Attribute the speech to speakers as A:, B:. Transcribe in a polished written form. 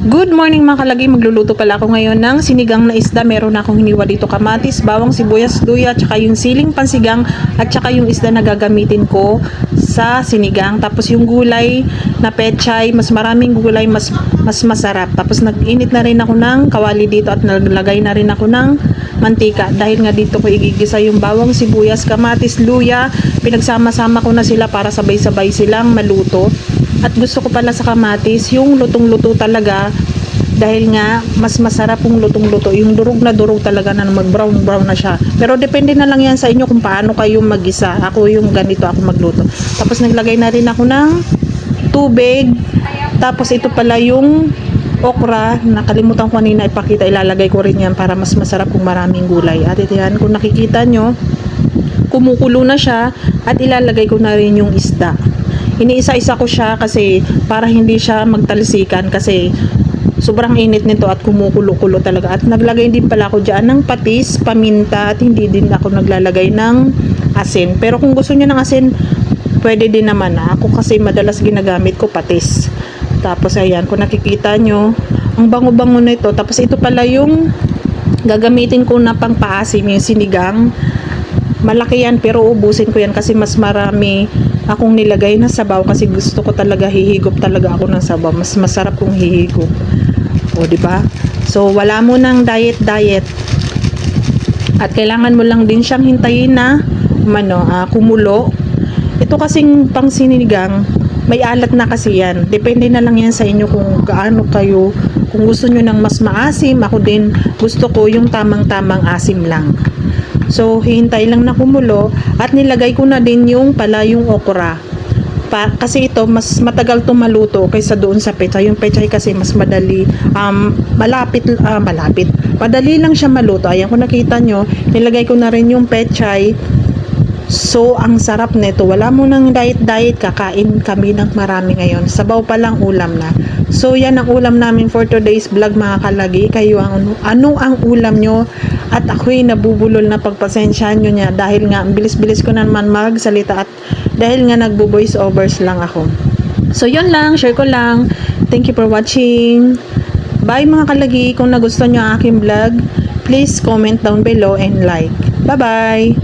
A: Good morning mga kalagi, magluluto pala ako ngayon ng sinigang na isda. Meron akong hiniwa dito kamatis, bawang, sibuyas, luya, tsaka yung siling pansigang at tsaka yung isda na gagamitin ko sa sinigang. Tapos yung gulay na pechay, mas maraming gulay, mas masarap. Tapos nag-init na rin ako ng kawali dito at naglagay na rin ako ng mantika. Dahil nga dito ko igigisa yung bawang, sibuyas, kamatis, luya. Pinagsama-sama ko na sila para sabay-sabay silang maluto. At gusto ko pala sa kamatis, yung lutong-luto talaga, dahil nga mas masarap yung lutong-luto, yung durog na durog talaga na mag-brown-brown na siya. Pero depende na lang yan sa inyo kung paano kayo mag-isa. Ako yung ganito ako magluto. Tapos naglagay na rin ako ng tubig. Tapos ito pala yung okra, nakalimutan ko kanina ipakita, ilalagay ko rin yan para mas masarap kung maraming gulay. At ito yan, kung nakikita nyo, kumukulo na siya at ilalagay ko na rin yung isda. Iniisa-isa ko siya kasi para hindi siya magtalsikan kasi sobrang init nito at kumukulo-kulo talaga. At naglagay din pala ako dyan ng patis, paminta at hindi din ako naglalagay ng asin. Pero kung gusto niyo ng asin, pwede din naman. Ako kasi madalas ginagamit ko patis. Tapos ayan, kung nakikita nyo, ang bango-bango na ito. Tapos ito pala yung gagamitin ko na pang paasim, yung sinigang. Malaki yan pero ubusin ko yan kasi mas marami akong nilagay na sabaw kasi gusto ko talaga hihigop talaga ako ng sabaw. Mas masarap kung hihigop. O di ba? So wala mo nang diet. At kailangan mo lang din siyang hintayin na kumulo. Ito kasing pang sinigang, may alat na kasi yan. Depende na lang yan sa inyo kung gaano kayo. Kung gusto nyo ng mas maasim, ako din gusto ko yung tamang-tamang asim lang. So, hihintay lang na kumulo at nilagay ko na din yung okra. Kasi ito, mas matagal itong maluto kaysa doon sa pechay. Yung pechay kasi mas madali, malapit. Madali lang siya maluto. Ayan, kung nakita nyo, nilagay ko na rin yung pechay. So, ang sarap nito. Wala mo nang diet, kakain kami ng marami ngayon. Sabaw pa lang ulam na. So, yan ang ulam namin for today's vlog mga kalagi. Kayo, ano ang ulam nyo? At ako'y nabubulol na pagpasensyahan nyo niya dahil nga bilis-bilis ko naman magsalita at dahil nga nagbo-voice overs lang ako. So, yun lang. Share ko lang. Thank you for watching. Bye mga kalagi. Kung nagustuhan nyo ang aking vlog, please comment down below and like. Bye-bye!